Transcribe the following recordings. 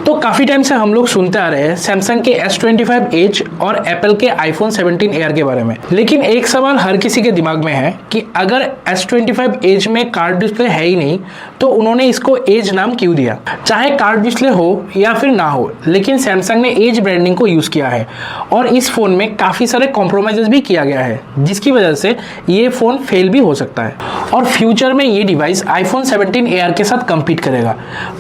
तो काफ़ी टाइम से हम लोग सुनते आ रहे हैं सैमसंग के S25 एज और एप्पल के आईफोन 17 एयर के बारे में। लेकिन एक सवाल हर किसी के दिमाग में है कि अगर S25 एज में कार्ड डिस्प्ले है ही नहीं तो उन्होंने इसको एज नाम क्यों दिया। चाहे कार्ड डिस्प्ले हो या फिर ना हो, लेकिन सैमसंग ने एज ब्रांडिंग को यूज़ किया है और इस फ़ोन में काफ़ी सारे कॉम्प्रोमाइज़ भी किया गया है, जिसकी वजह से ये फ़ोन फेल भी हो सकता है और फ्यूचर में ये डिवाइस आईफोन 17 एयर के साथ कम्पीट करेगा।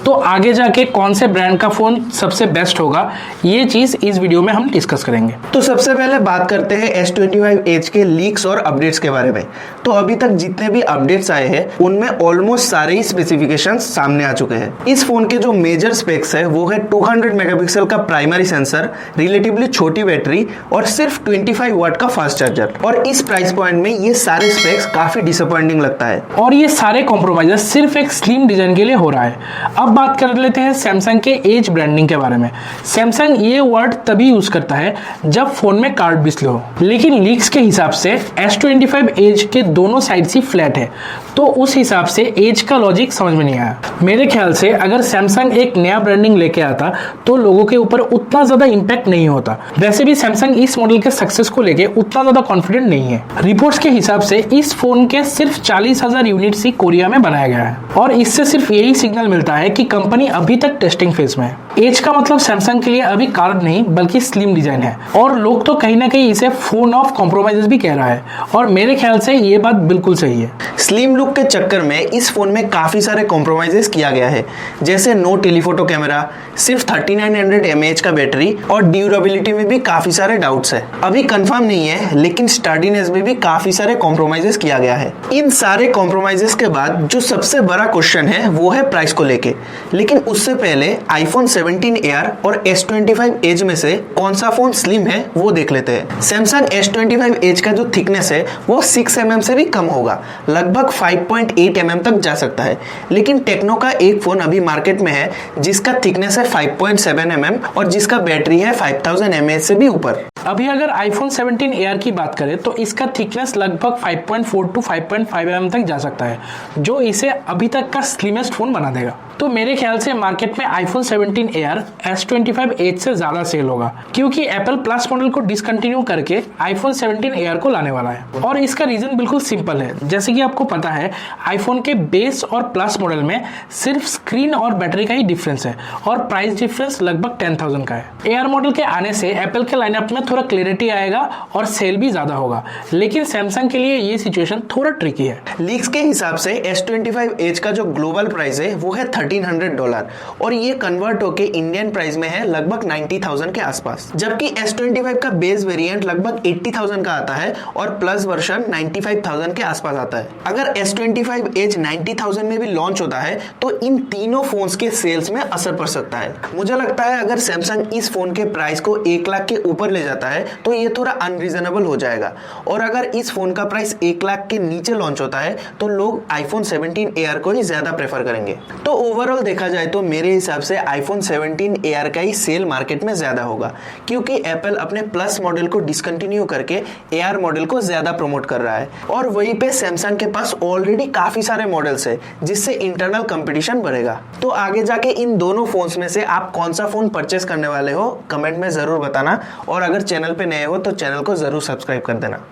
तो आगे जाके कौन से ब्रांड का फ़ोन सबसे बेस्ट होगा, ये चीज़ इस वीडियो में हम डिस्कस करेंगे। तो सबसे पहले बात करते हैं S25 एज के लीक्स और अपडेट्स के बारे में। तो अभी तक जितने भी अपडेट्स आए हैं उनमें ऑलमोस्ट सारे ही स्पेसिफिकेशंस सामने आ चुके हैं। इस फोन के जो मेजर स्पेक्स है वो है 200 मेगापिक्सल का प्राइमरी सेंसर, रिलेटिवली छोटी बैटरी और सिर्फ 25 वाट का फास्ट चार्जर। और इस प्राइस पॉइंट में ये सारे स्पेक्स काफी डिसअपॉइंटिंग लगता है और ये सारे कॉम्प्रोमाइज सिर्फ एक स्लिम डिजाइन के लिए हो रहा है। अब बात कर लेते हैं सैमसंग के एज ब्रांडिंग के बारे में। सैमसंग ये वर्ड तभी यूज करता है जब फोन में कार्ड डिस्प्ले हो, लेकिन लीक्स के हिसाब से S25 एज के दोनों साइड ही फ्लैट है, तो उस हिसाब से एज का लॉजिक समझ में नहीं आया। मेरे ख्याल से अगर सैमसंग एक नया ब्रांडिंग लेके आता तो लोगों के ऊपर उतना ज्यादा इम्पैक्ट नहीं होता। वैसे भी सैमसंग इस मॉडल के सक्सेस को लेके उतना ज्यादा कॉन्फिडेंट नहीं है। रिपोर्ट्स के हिसाब से इस फोन के सिर्फ 40,000 यूनिट्स ही कोरिया में बनाया गया है और इससे सिर्फ यही सिग्नल मिलता है कि कंपनी अभी तक टेस्टिंग फेज में है। एज का मतलब सैमसंग के लिए अभी कार्ड नहीं बल्कि स्लिम डिजाइन है और लोग तो कहीं ना कहीं इसे फोन ऑफ कॉम्प्रोमाइजेस भी कह रहा है और मेरे ख्याल से ये बात बिल्कुल सही है। स्लिम लुक के चक्कर में इस फोन में काफी सारे कॉम्प्रोमाइजेस किया गया है, जैसे नो टेलीफोटो कैमरा, सिर्फ 3900 mAh का बैटरी और ड्यूरेबिलिटी में भी काफी सारे डाउट्स है। अभी कंफर्म नहीं है, लेकिन स्टडीनेस में भी काफी सारे कॉम्प्रोमाइजेस किया गया है। इन सारे कॉम्प्रोमाइजेस के बाद जो सबसे बड़ा क्वेश्चन है वो है प्राइस को लेके। लेकिन उससे पहले आईफोन 17 एयर और S25 एज में से कौन सा फोन स्लिम है वो देख लेते हैं। सैमसंग S25 एज का जो थिकनेस है वो 6 mm से भी कम होगा, लगभग 5.8 mm तक जा सकता है। लेकिन टेक्नो का एक फोन अभी मार्केट में है जिसका थिकनेस है 5.7 mm और जिसका बैटरी है 5000 mAh से भी ऊपर। अभी अगर आईफोन 17 एयर की बात करें तो इसका थिकनेस लगभग 5.4 to 5.5 mm तक जा सकता है, जो इसे अभी तक का स्लिमेस्ट फोन बना देगा। तो मेरे ख्याल से मार्केट में आईफोन 17 एयर S25 एज से ज्यादा सेल होगा, क्योंकि एप्पल प्लस मॉडल को डिसकंटिन्यू करके आईफोन 17 एयर को लाने वाला है। और इसका रीजन बिल्कुल सिंपल है। जैसे कि आपको पता है आईफोन के बेस और प्लस मॉडल में सिर्फ स्क्रीन और बैटरी का ही डिफरेंस है और प्राइस डिफरेंस लगभग 10,000 का है। एयर मॉडल के आने से एप्पल के लाइनअप में थोड़ा क्लैरिटी आएगा और सेल भी ज्यादा होगा, लेकिन सैमसंग के लिए ये सिचुएशन थोड़ा ट्रिकी है। लीक्स के हिसाब से S25 एज का जो ग्लोबल प्राइस है वो है $1300 और ये कन्वर्ट होके इंडियन प्राइस में है लगभग 90,000 के आसपास। जबकि S25 का बेस वेरिएंट लगभग 80,000 का आता है और प्लस वर्जन 95,000 के आसपास आता है। अगर S25 एज 90,000 में भी लॉन्च होता है तो इन तीनों फोन्स के सेल्स में असर पड़ सकता है। मुझे लगता है अगर सैमसंग इस फोन के प्राइस को 1 लाख के ऊपर ले जाता है तो ये थोड़ा अनरीजनेबल हो जाएगा, और अगर इस फोन का प्राइस 1 लाख के नीचे लॉन्च होता है तो लोग आईफोन 17 एयर को ही ज्यादा प्रेफर करेंगे। तो ओवरऑल देखा जाए तो मेरे हिसाब से आईफोन 17 एयर का ही सेल मार्केट में ज्यादा होगा, क्योंकि एप्पल अपने प्लस मॉडल को डिसकंटिन्यू करके एयर मॉडल को ज्यादा प्रमोट कर रहा है और वहीं पे सैमसंग के पास ऑलरेडी काफी सारे मॉडल्स है जिससे इंटरनल कंपटीशन बढ़ेगा। तो आगे जाके इन दोनों फोन्स में से आप कौन सा फोन परचेस करने वाले हो कमेंट में जरूर बताना, और अगर चैनल पे नए हो तो चैनल को जरूर सब्सक्राइब कर देना।